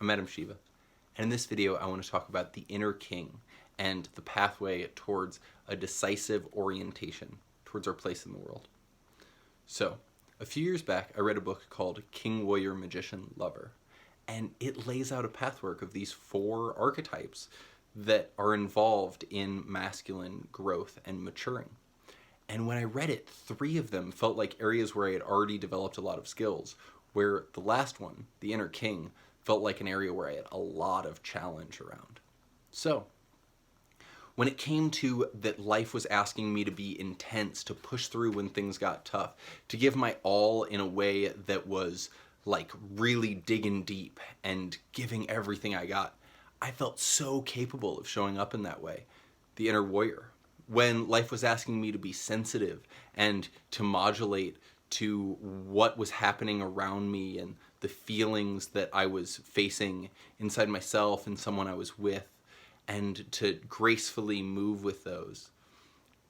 I'm Adam Shiva, and in this video I want to talk about the inner king and the pathway towards a decisive orientation towards our place in the world. So, a few years back I read a book called King, Warrior, Magician, Lover, and it lays out a pathwork of these 4 archetypes that are involved in masculine growth and maturing. And when I read it, 3 of them felt like areas where I had already developed a lot of skills, where the last one, the inner king, felt like an area where I had a lot of challenge around. So, when it came to that life was asking me to be intense, to push through when things got tough, to give my all in a way that was like really digging deep and giving everything I got, I felt so capable of showing up in that way. The inner warrior. When life was asking me to be sensitive and to modulate to what was happening around me and the feelings that I was facing inside myself and someone I was with, and to gracefully move with those.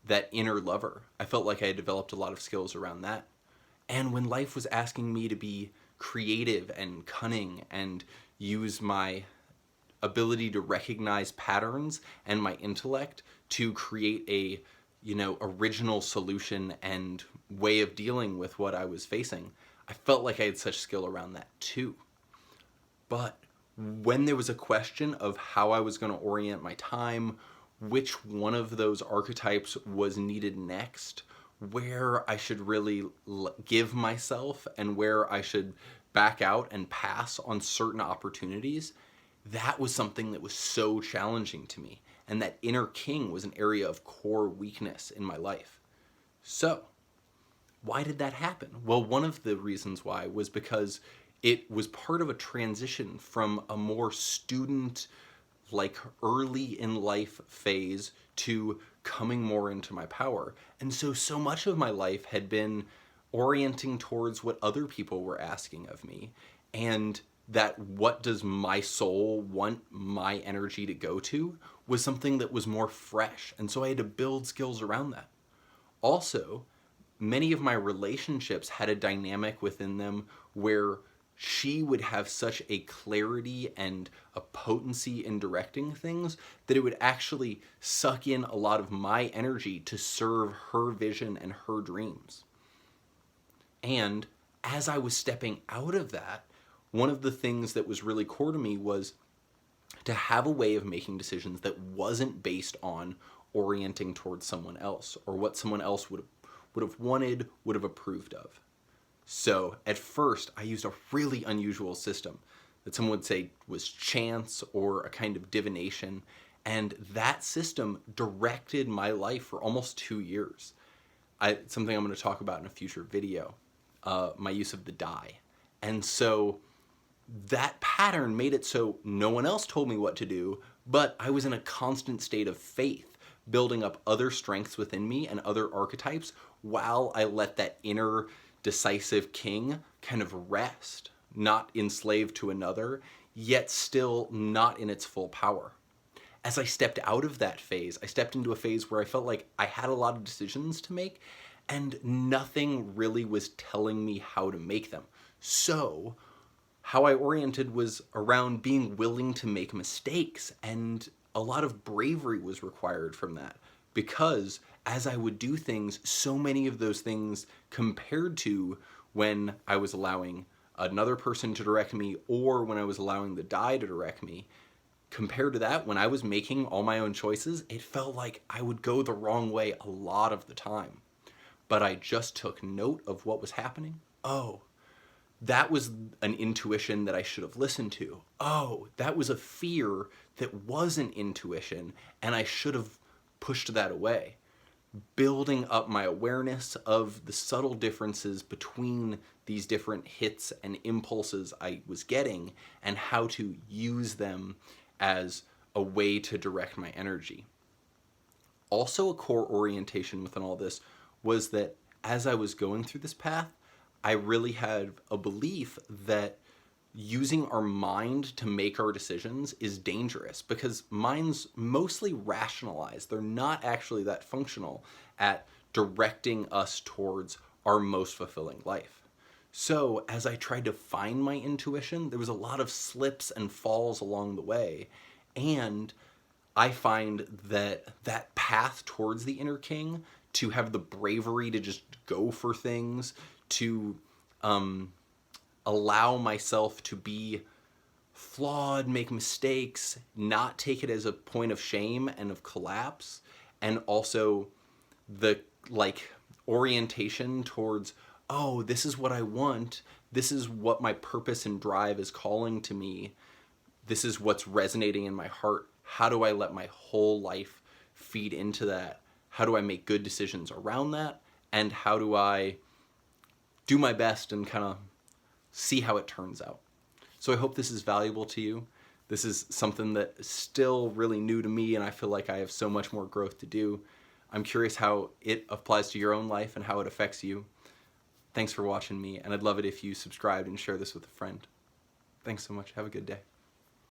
That inner lover. I felt like I had developed a lot of skills around that. And when life was asking me to be creative and cunning and use my ability to recognize patterns and my intellect to create a, original solution and way of dealing with what I was facing, I felt like I had such skill around that too. But when there was a question of how I was going to orient my time, which one of those archetypes was needed next, where I should really give myself and where I should back out and pass on certain opportunities, that was something that was so challenging to me. And that inner king was an area of core weakness in my life. So, why did that happen? Well, one of the reasons why was because it was part of a transition from a more student, like early in life phase to coming more into my power. And so much of my life had been orienting towards what other people were asking of me, and that what does my soul want my energy to go to was something that was more fresh. And so I had to build skills around that. Also, many of my relationships had a dynamic within them where she would have such a clarity and a potency in directing things that it would actually suck in a lot of my energy to serve her vision and her dreams. And as I was stepping out of that, one of the things that was really core to me was to have a way of making decisions that wasn't based on orienting towards someone else or what someone else would have wanted, would have approved of. So at first, I used a really unusual system that someone would say was chance or a kind of divination, and that system directed my life for almost 2 years. Something I'm going to talk about in a future video, my use of the die. And so that pattern made it so no one else told me what to do, but I was in a constant state of faith, building up other strengths within me and other archetypes while I let that inner decisive king kind of rest, not enslaved to another, yet still not in its full power. As I stepped out of that phase, I stepped into a phase where I felt like I had a lot of decisions to make and nothing really was telling me how to make them. So, how I oriented was around being willing to make mistakes, and a lot of bravery was required from that, because as I would do things, so many of those things compared to when I was allowing another person to direct me or when I was allowing the die to direct me, compared to that, when I was making all my own choices, it felt like I would go the wrong way a lot of the time. But I just took note of what was happening. Oh, that was an intuition that I should have listened to. Oh, that was a fear that was an intuition, and I should have pushed that away. Building up my awareness of the subtle differences between these different hits and impulses I was getting, and how to use them as a way to direct my energy. Also, a core orientation within all this was that as I was going through this path, I really had a belief that using our mind to make our decisions is dangerous because minds mostly rationalize. They're not actually that functional at directing us towards our most fulfilling life. So as I tried to find my intuition, there was a lot of slips and falls along the way. And I find that that path towards the inner king, to have the bravery to just go for things, to allow myself to be flawed, make mistakes, not take it as a point of shame and of collapse, and also the orientation towards, oh, this is what I want, this is what my purpose and drive is calling to me, this is what's resonating in my heart. How do I let my whole life feed into that? How do I make good decisions around that? And how do I do my best and kind of see how it turns out? So I hope this is valuable to you. This is something that is still really new to me, and I feel like I have so much more growth to do. I'm curious how it applies to your own life and how it affects you. Thanks for watching me, and I'd love it if you subscribed and share this with a friend. Thanks so much. Have a good day.